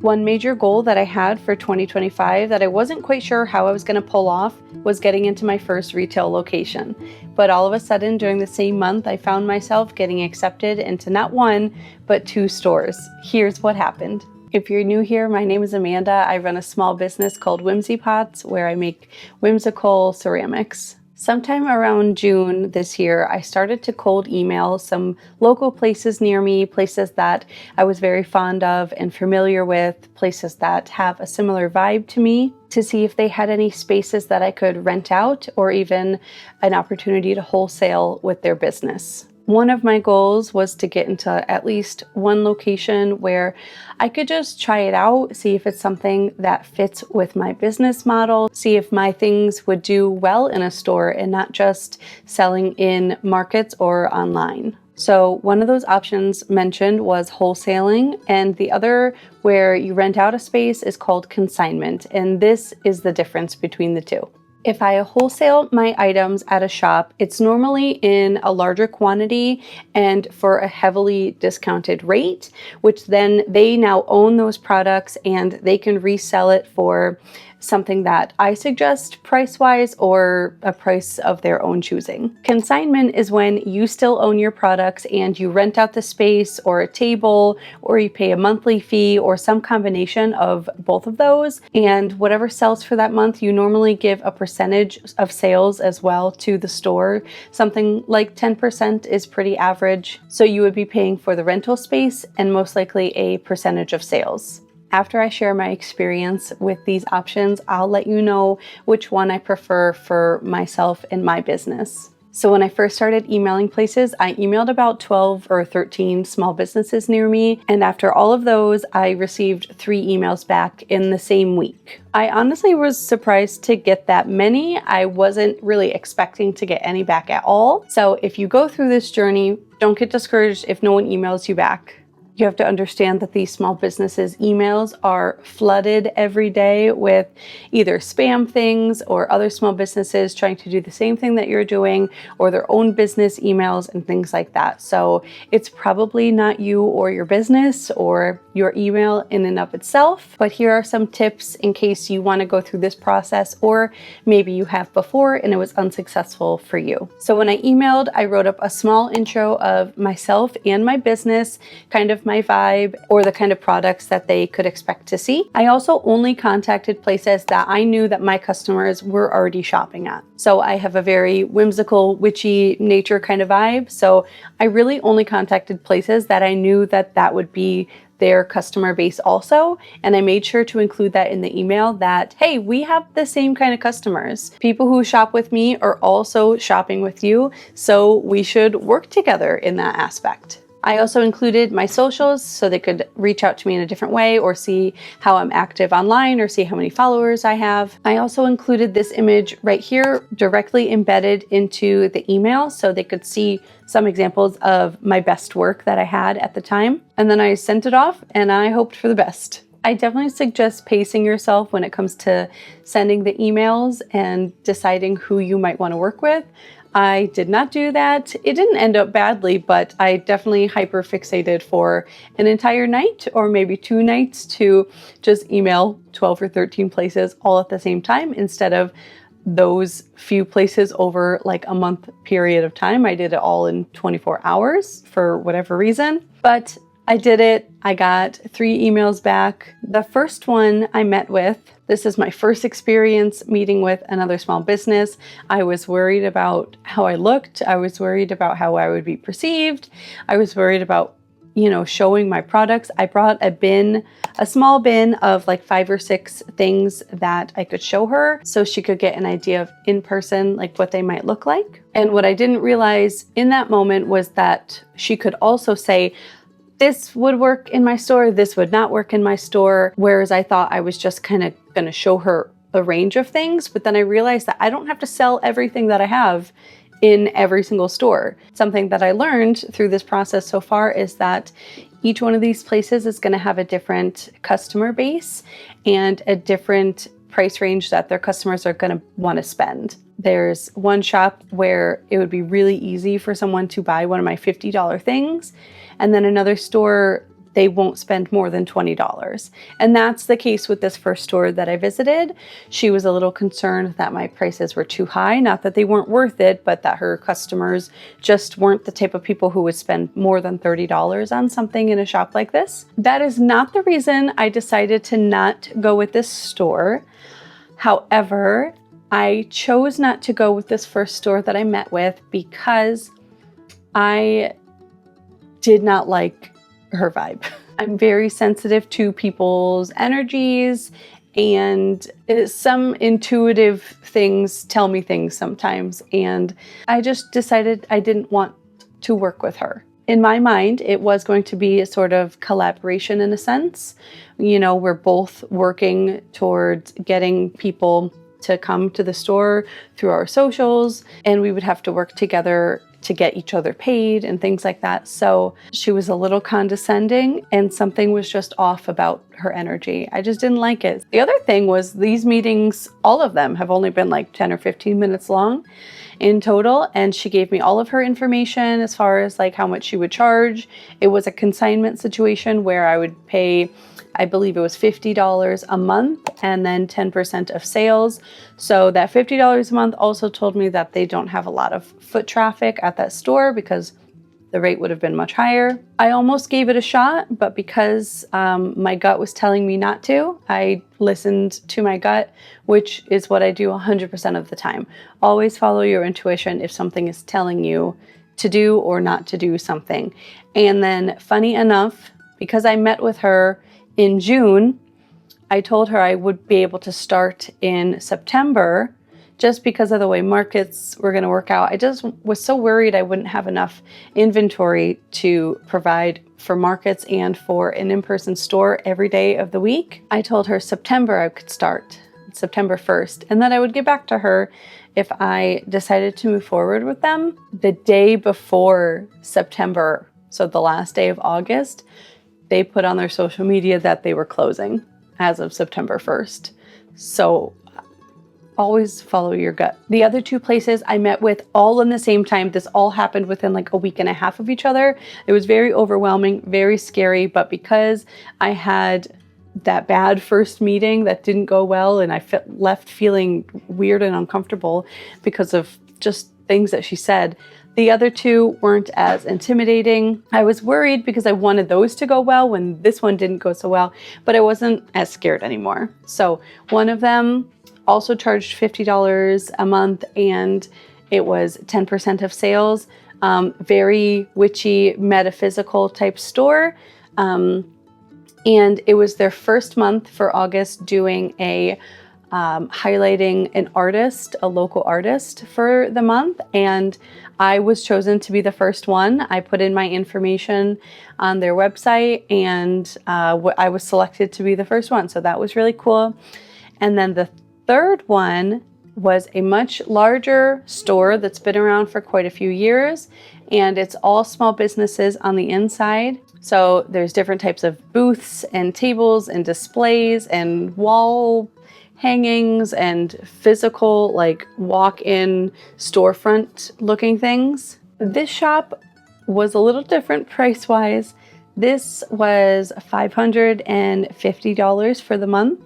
One major goal that I had for 2025 that I wasn't quite sure how I was going to pull off was getting into my first retail location. But all of a sudden, during the same month, I found myself getting accepted into not one, but 2 stores. Here's what happened. If you're new here, my name is Amanda. I run a small business called Whimsy Pots, where I make whimsical ceramics. Sometime around June this year, I started to cold email some local places near me, places that I was very fond of and familiar with, places that have a similar vibe to me, to see if they had any spaces that I could rent out or even an opportunity to wholesale with their business. One of my goals was to get into at least one location where I could just try it out, see if it's something that fits with my business model, see if my things would do well in a store and not just selling in markets or online. So one of those options mentioned was wholesaling, and the other where you rent out a space is called consignment, and this is the difference between the two. If I wholesale my items at a shop, it's normally in a larger quantity and for a heavily discounted rate, which then they now own those products and they can resell it for something that I suggest price-wise or a price of their own choosing. Consignment is when you still own your products and you rent out the space or a table, or you pay a monthly fee or some combination of both of those. And whatever sells for that month, you normally give a percentage of sales as well to the store. Something like 10% is pretty average. So you would be paying for the rental space and most likely a percentage of sales. After I share my experience with these options, I'll let you know which one I prefer for myself and my business. So when I first started emailing places, I emailed about 12 or 13 small businesses near me. And after all of those, I received 3 emails back in the same week. I honestly was surprised to get that many. I wasn't really expecting to get any back at all. So if you go through this journey, don't get discouraged if no one emails you back. You have to understand that these small businesses' emails are flooded every day with either spam things or other small businesses trying to do the same thing that you're doing, or their own business emails and things like that. So it's probably not you or your business or your email in and of itself. But here are some tips in case you want to go through this process, or maybe you have before and it was unsuccessful for you. So when I emailed, I wrote up a small intro of myself and my business, kind of my vibe, or the kind of products that they could expect to see. I also only contacted places that I knew that my customers were already shopping at. So I have a very whimsical, witchy nature kind of vibe. So I really only contacted places that I knew that that would be their customer base also. And I made sure to include that in the email that, hey, we have the same kind of customers. People who shop with me are also shopping with you. So we should work together in that aspect. I also included my socials so they could reach out to me in a different way or see how I'm active online or see how many followers I have. I also included this image right here directly embedded into the email so they could see some examples of my best work that I had at the time. And then I sent it off and I hoped for the best. I definitely suggest pacing yourself when it comes to sending the emails and deciding who you might want to work with. I did not do that. It didn't end up badly, but I definitely hyper fixated for an entire night or maybe 2 nights to just email 12 or 13 places all at the same time instead of those few places over like a month period of time. I did it all in 24 hours for whatever reason, but I did it. I got 3 emails back. The first one I met with, this is my first experience meeting with another small business. I was worried about how I looked. I was worried about how I would be perceived. I was worried about, showing my products. I brought a small bin of like 5 or 6 things that I could show her so she could get an idea of in person, like what they might look like. And what I didn't realize in that moment was that she could also say, this would work in my store, this would not work in my store. Whereas I thought I was just kind of going to show her a range of things. But then I realized that I don't have to sell everything that I have in every single store. Something that I learned through this process so far is that each one of these places is going to have a different customer base and a different price range that their customers are going to want to spend. There's one shop where it would be really easy for someone to buy one of my $50 things. And then another store, they won't spend more than $20. And that's the case with this first store that I visited. She was a little concerned that my prices were too high, not that they weren't worth it, but that her customers just weren't the type of people who would spend more than $30 on something in a shop like this. That is not the reason I decided to not go with this store. However, I chose not to go with this first store that I met with because I did not like her vibe. I'm very sensitive to people's energies, and some intuitive things tell me things sometimes, and I just decided I didn't want to work with her. In my mind, it was going to be a sort of collaboration in a sense. You know, we're both working towards getting people to come to the store through our socials, and we would have to work together to get each other paid and things like that. So she was a little condescending, and something was just off about her energy. I just didn't like it. The other thing was these meetings, all of them have only been like 10 or 15 minutes long in total. And she gave me all of her information as far as like how much she would charge. It was a consignment situation where I would pay, I believe it was $50 a month and then 10% of sales. So that $50 a month also told me that they don't have a lot of foot traffic at that store because the rate would have been much higher. I almost gave it a shot, but because my gut was telling me not to, I listened to my gut, which is what I do 100% of the time. Always follow your intuition if something is telling you to do or not to do something. And then funny enough, because I met with her in June, I told her I would be able to start in September just because of the way markets were going to work out. I just was so worried I wouldn't have enough inventory to provide for markets and for an in-person store every day of the week. I told her September I could start, September 1st, and that I would get back to her if I decided to move forward with them. The day before September, so the last day of August, they put on their social media that they were closing as of September 1st. So always follow your gut. The other two places I met with all in the same time. This all happened within like a week and a half of each other. It was very overwhelming, very scary, but because I had that bad first meeting that didn't go well and I left feeling weird and uncomfortable because of just things that she said, the other two weren't as intimidating. I was worried because I wanted those to go well when this one didn't go so well, but I wasn't as scared anymore. So one of them also charged $50 a month, and it was 10% of sales. Very witchy, metaphysical type store. And it was their first month for August doing a highlighting an artist, a local artist for the month. And I was chosen to be the first one. I put in my information on their website, and I was selected to be the first one. So that was really cool. And then the third one was a much larger store that's been around for quite a few years, and it's all small businesses on the inside. So there's different types of booths and tables and displays and wall hangings and physical like walk-in storefront looking things. This shop was a little different price-wise. This was $550 for the month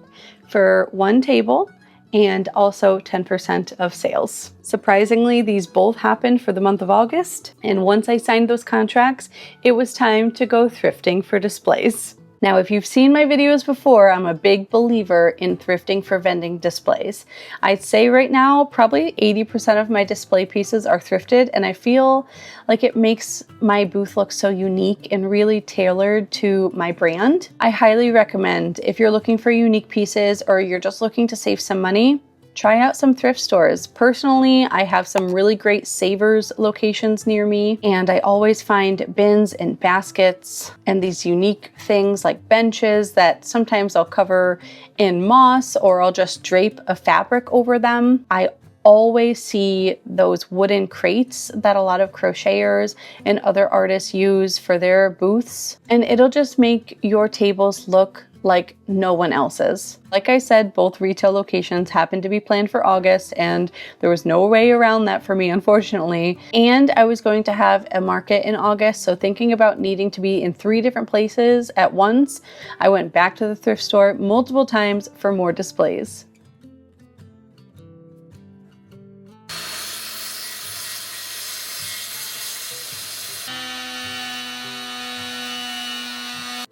for one table, and also 10% of sales. Surprisingly, these both happened for the month of August, and once I signed those contracts, it was time to go thrifting for displays. Now, if you've seen my videos before, I'm a big believer in thrifting for vending displays. I'd say right now, probably 80% of my display pieces are thrifted, and I feel like it makes my booth look so unique and really tailored to my brand. I highly recommend, if you're looking for unique pieces or you're just looking to save some money, try out some thrift stores. Personally, I have some really great Savers locations near me, and I always find bins and baskets and these unique things like benches that sometimes I'll cover in moss or I'll just drape a fabric over them. I always see those wooden crates that a lot of crocheters and other artists use for their booths, and it'll just make your tables look like no one else's. Like I said, both retail locations happened to be planned for August, and there was no way around that for me, unfortunately. And I was going to have a market in August, so thinking about needing to be in 3 different places at once, I went back to the thrift store multiple times for more displays.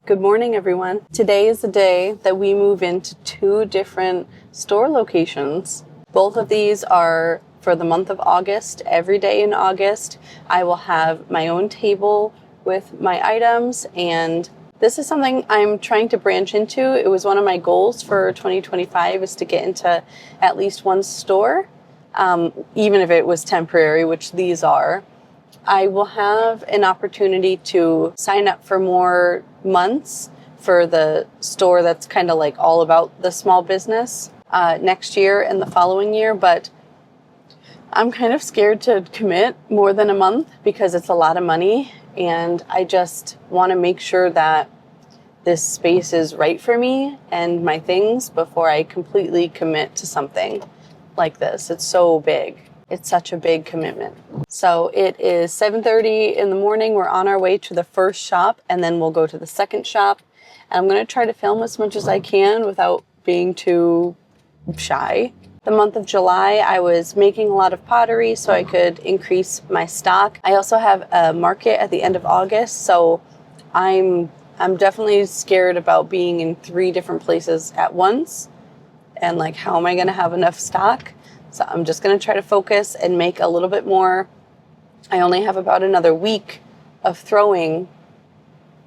Good morning, everyone. Today is the day that we move into 2 different store locations. Both of these are for the month of August. Every day in August, I will have my own table with my items, and this is something I'm trying to branch into. It was one of my goals for 2025 is to get into at least one store, even if it was temporary, which these are. I will have an opportunity to sign up for more months for the store that's kind of like all about the small business next year and the following year, but I'm kind of scared to commit more than a month because it's a lot of money, and I just want to make sure that this space is right for me and my things before I completely commit to something like this. It's so big. It's such a big commitment. So it is 7:30 in the morning. We're on our way to the first shop, and then we'll go to the second shop. And I'm going to try to film as much as I can without being too shy. The month of July, I was making a lot of pottery so I could increase my stock. I also have a market at the end of August, so I'm definitely scared about being in 3 different places at once. And like, how am I going to have enough stock? So I'm just going to try to focus and make a little bit more. I only have about another week of throwing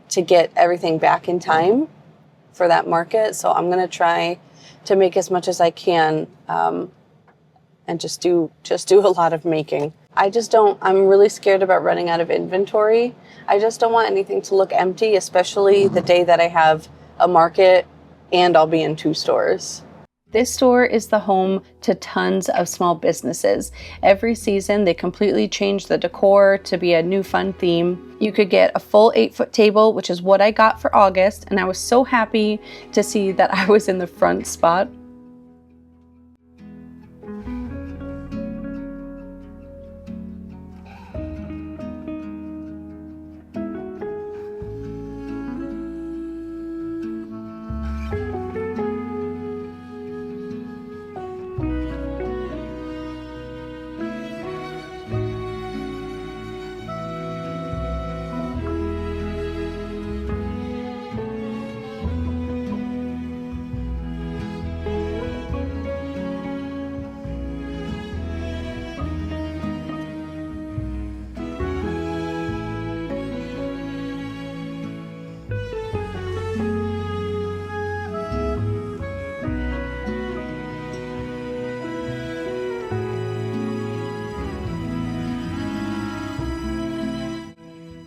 to get everything back in time for that market. So I'm going to try to make as much as I can and just do a lot of making. I'm really scared about running out of inventory. I just don't want anything to look empty, especially the day that I have a market and I'll be in 2 stores. This store is the home to tons of small businesses. Every season, they completely change the decor to be a new fun theme. You could get a full 8-foot table, which is what I got for August, and I was so happy to see that I was in the front spot.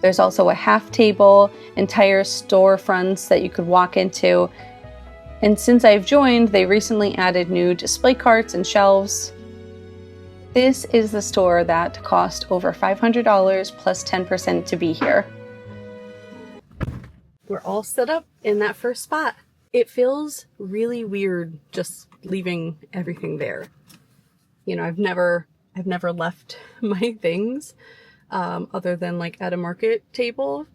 There's also a half table, entire storefronts that you could walk into. And since I've joined, they recently added new display carts and shelves. This is the store that cost over $500 plus 10% to be here. We're all set up in that first spot. It feels really weird just leaving everything there. You know, I've never left my things other than like at a market table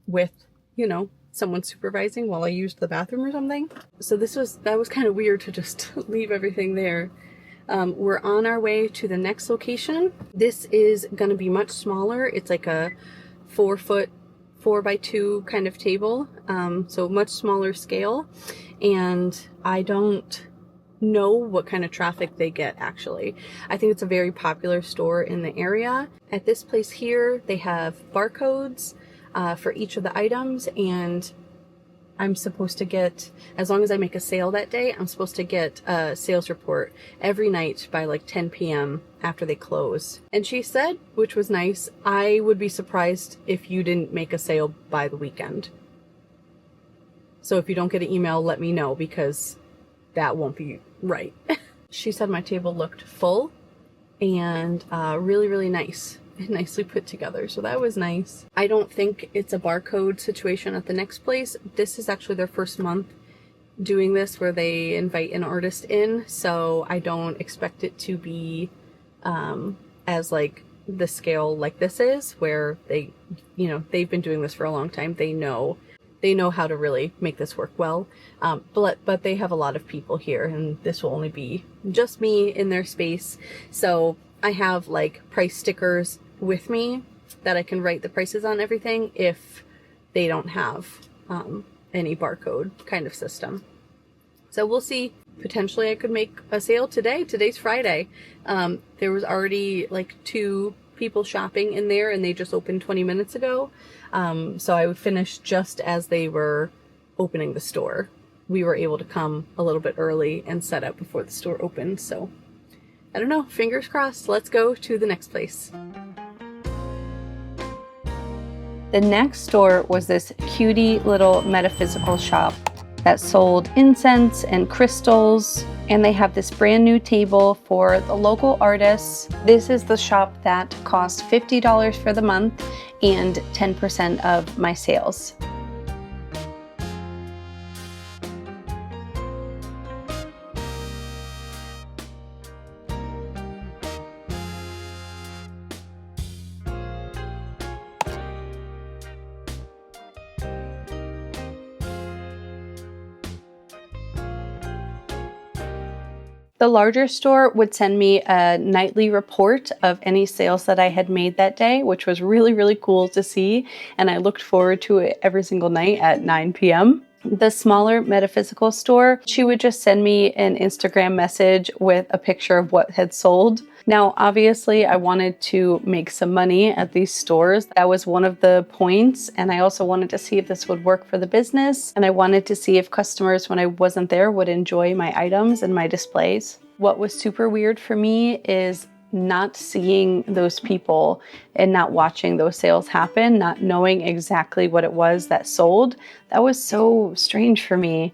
with, you know, someone supervising while I used the bathroom or something. So that was kind of weird to just leave everything there. We're on our way to the next location. This is going to be much smaller. It's like a 4-foot 4x2 kind of table, so much smaller scale, and I don't know what kind of traffic they get actually. I think it's a very popular store in the area. At this place here, they have barcodes for each of the items, and I'm supposed to get, as long as I make a sale that day, I'm supposed to get a sales report every night by like 10 p.m. after they close. And she said, which was nice, I would be surprised if you didn't make a sale by the weekend. So if you don't get an email, let me know, because that won't be right. She said my table looked full and really, really nice. Nicely put together, so that was nice. I don't think it's a barcode situation at the next place. This is actually their first month doing this where they invite an artist in, so I don't expect it to be as like the scale like this is, where they, you know, they've been doing this for a long time. They know how to really make this work well. But they have a lot of people here, and this will only be just me in their space. So I have like price stickers with me that I can write the prices on everything if they don't have any barcode kind of system. So we'll see. Potentially I could make a sale today. Today's Friday. There was already like 2 people shopping in there, and they just opened 20 minutes ago. So I would finish just as they were opening the store. We were able to come a little bit early and set up before the store opened. So I don't know, fingers crossed. Let's go to the next place. The next store was this cutie little metaphysical shop that sold incense and crystals, and they have this brand new table for the local artists. This is the shop that cost $50 for the month and 10% of my sales. The larger store would send me a nightly report of any sales that I had made that day, which was really, really cool to see. And I looked forward to it every single night at 9 p.m. The smaller metaphysical store, she would just send me an Instagram message with a picture of what had sold. Now, obviously, I wanted to make some money at these stores. That was one of the points. And I also wanted to see if this would work for the business. And I wanted to see if customers, when I wasn't there, would enjoy my items and my displays. What was super weird for me is not seeing those people and not watching those sales happen, not knowing exactly what it was that sold. That was so strange for me.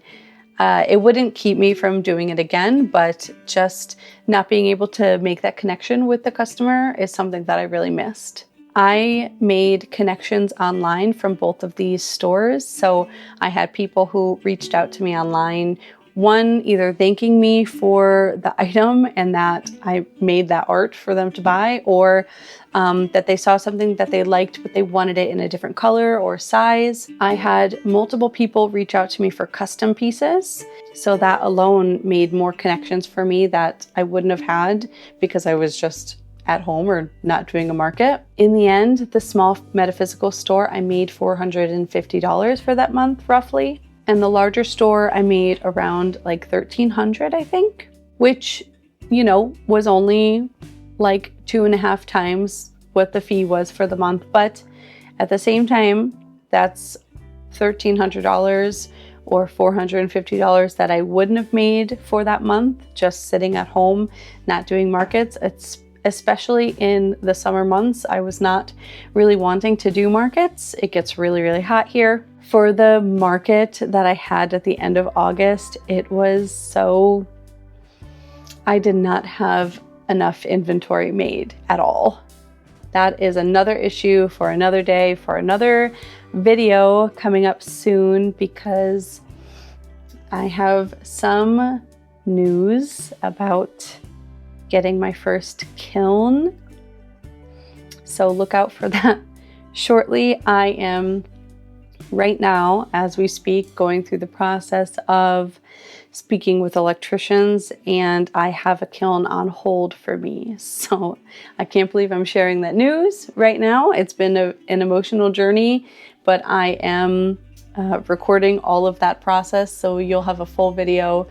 It wouldn't keep me from doing it again, but just not being able to make that connection with the customer is something that I really missed. I made connections online from both of these stores. So I had people who reached out to me online, one either thanking me for the item and that I made that art for them to buy, or that they saw something that they liked but they wanted it in a different color or size. I had multiple people reach out to me for custom pieces, so that alone made more connections for me that I wouldn't have had because I was just at home or not doing a market. In the end, the small metaphysical store, I made $450 for that month roughly. And the larger store, I made around like $1,300, I think, which, you know, was only like 2.5 times what the fee was for the month. But at the same time, that's $1,300 or $450 that I wouldn't have made for that month just sitting at home, not doing markets. It's especially in the summer months, I was not really wanting to do markets. It gets really, really hot here. For the market that I had at the end of August, it was so, I did not have enough inventory made at all. That is another issue for another day, for another video coming up soon, because I have some news about getting my first kiln. So look out for that shortly. I am right now, as we speak, going through the process of speaking with electricians, and I have a kiln on hold for me. So I can't believe I'm sharing that news right now. It's been an emotional journey, but I am recording all of that process, so you'll have a full video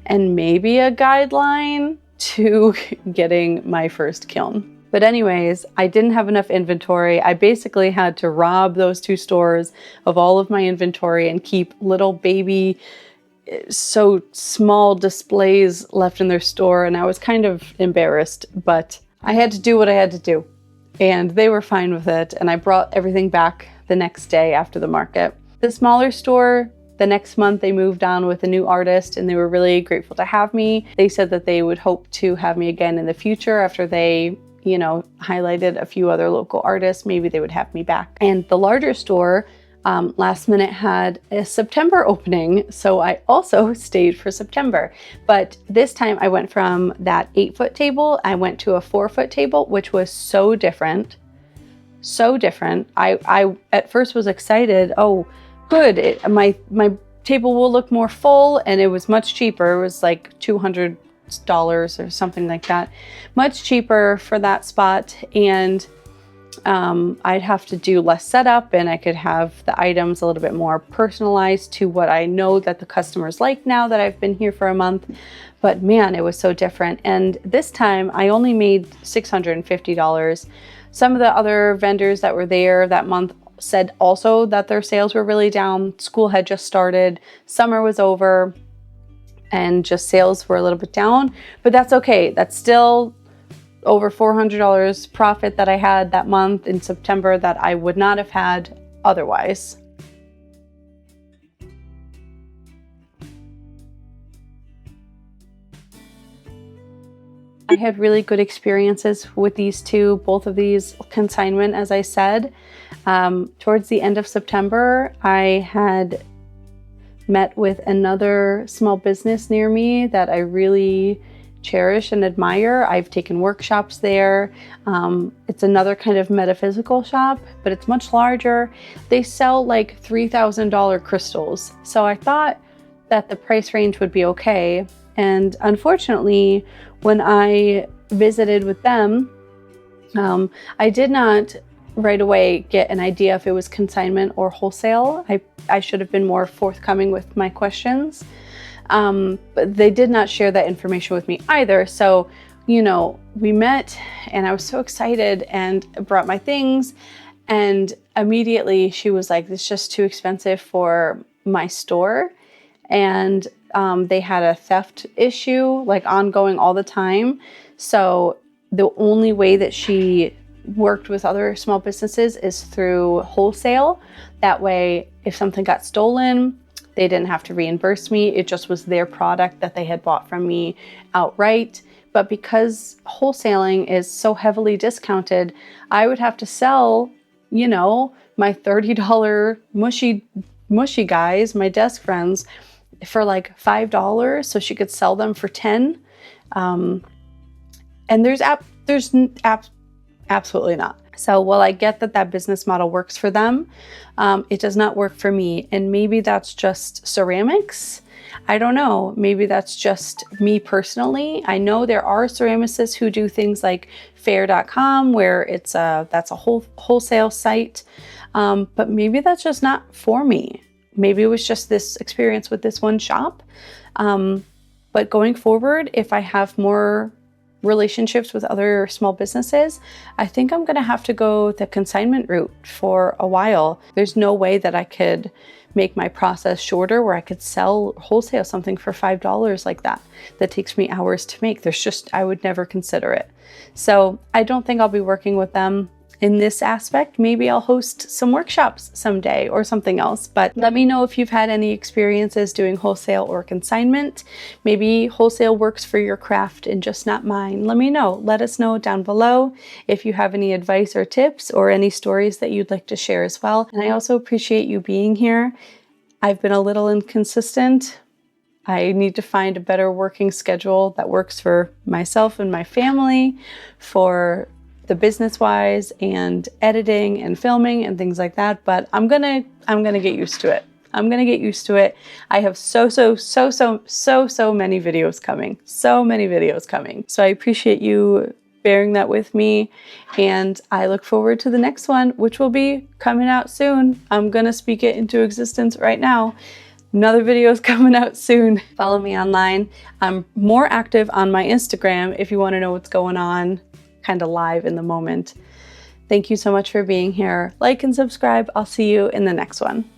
and maybe a guideline to getting my first kiln. But anyways, I didn't have enough inventory. I basically had to rob those 2 stores of all of my inventory and keep little baby, so small displays left in their store. And I was kind of embarrassed, but I had to do what I had to do. And they were fine with it. And I brought everything back the next day after the market. The smaller store, the next month they moved on with a new artist, and they were really grateful to have me. They said that they would hope to have me again in the future after they, you know, highlighted a few other local artists. Maybe they would have me back. And the larger store, Last Minute had a September opening, so I also stayed for September. But this time I went from that 8-foot table, I went to a 4-foot table, which was so different. So different. I at first was excited. Oh, good. My table will look more full, and it was much cheaper. It was like $200 or something like that. Much cheaper for that spot, and I'd have to do less setup, and I could have the items a little bit more personalized to what I know that the customers like now that I've been here for a month. But man, it was so different. And this time I only made $650. Some of the other vendors that were there that month said also that their sales were really down. School had just started, summer was over, and just sales were a little bit down, but that's okay. That's still over $400 profit that I had that month in September that I would not have had otherwise. I had really good experiences with these two, both of these consignment, as I said. Towards the end of September, I had met with another small business near me that I really cherish and admire. I've taken workshops there. It's another kind of metaphysical shop, but it's much larger. They sell like $3,000 crystals. So I thought that the price range would be okay. And unfortunately, when I visited with them, I did not right away get an idea if it was consignment or wholesale. I should have been more forthcoming with my questions. But they did not share that information with me either. So, you know, we met and I was so excited and brought my things. And immediately she was like, "This is just too expensive for my store." And they had a theft issue, like ongoing all the time. So the only way that she worked with other small businesses is through wholesale. That way, if something got stolen, they didn't have to reimburse me. It just was their product that they had bought from me outright. But because wholesaling is so heavily discounted, I would have to sell, you know, my $30 mushy guys, my desk friends, for like $5 so she could sell them for $10. And there's absolutely not. So while I get that that business model works for them, it does not work for me. And maybe that's just ceramics. I don't know. Maybe that's just me personally. I know there are ceramicists who do things like fair.com where that's a wholesale site. But maybe that's just not for me. Maybe it was just this experience with this one shop. But going forward, if I have more relationships with other small businesses, I think I'm going to have to go the consignment route for a while. There's no way that I could make my process shorter where I could sell wholesale something for $5 like that. That takes me hours to make. I would never consider it. So I don't think I'll be working with them in this aspect. Maybe I'll host some workshops someday or something else, but let me know if you've had any experiences doing wholesale or consignment. Maybe wholesale works for your craft and just not mine. Let me know. Let us know down below if you have any advice or tips or any stories that you'd like to share as well. And I also appreciate you being here. I've been a little inconsistent. I need to find a better working schedule that works for myself and my family, for the business-wise and editing and filming and things like that. But I'm gonna get used to it. I'm gonna get used to it. I have so many videos coming. So many videos coming. So I appreciate you bearing that with me. And I look forward to the next one, which will be coming out soon. I'm gonna speak it into existence right now. Another video is coming out soon. Follow me online. I'm more active on my Instagram if you want to know what's going on, kind of live in the moment. Thank you so much for being here. Like and subscribe. I'll see you in the next one.